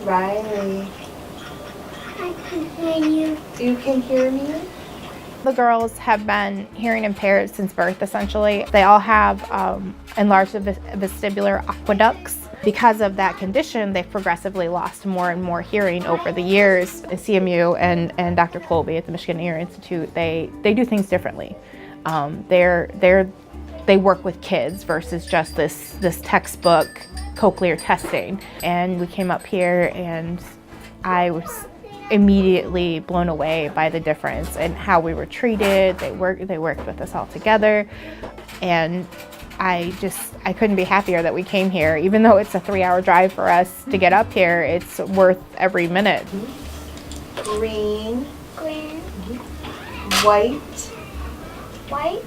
Riley. I can hear you. You can hear me? The girls have been hearing impaired since birth, essentially. They all have enlarged vestibular aqueducts. Because of that condition, they've progressively lost more and more hearing over the years. CMU and Dr. Colby at the Michigan Ear Institute, they do things differently. They work with kids versus just this textbook cochlear testing. And we came up here and I was immediately blown away by the difference in how we were treated. They worked with us all together, and I couldn't be happier that we came here. Even though it's a 3-hour drive for us to get up here, it's worth every minute. Green. Green. White. White.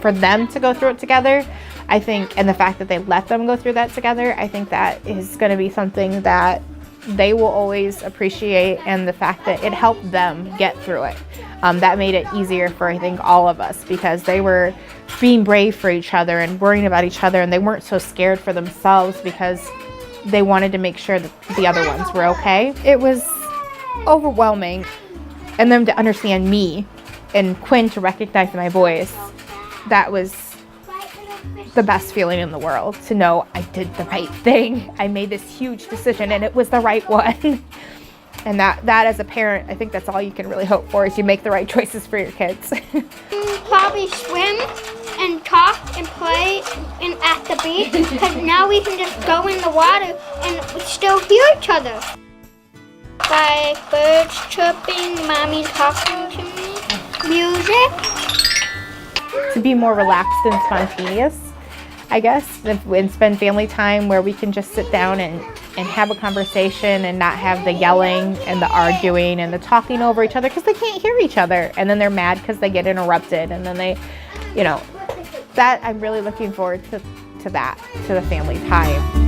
For them to go through it together, I think, and the fact that they let them go through that together, I think that is going to be something that they will always appreciate, and the fact that it helped them get through it. That made it easier for, I think, all of us, because they were being brave for each other and worrying about each other, and they weren't so scared for themselves because they wanted to make sure that the other ones were okay. It was overwhelming, and them to understand me and Quinn to recognize my voice. That was the best feeling in the world, to know I did the right thing. I made this huge decision and it was the right one. And that as a parent, I think that's all you can really hope for, is you make the right choices for your kids. Probably swim and talk and play at the beach, because now we can just go in the water and we still hear each other. Like birds chirping, mommy talking to me, music. To be more relaxed and spontaneous, I guess, and spend family time where we can just sit down and have a conversation and not have the yelling and the arguing and the talking over each other because they can't hear each other, and then they're mad because they get interrupted, and then they, that I'm really looking forward to that, to the family time.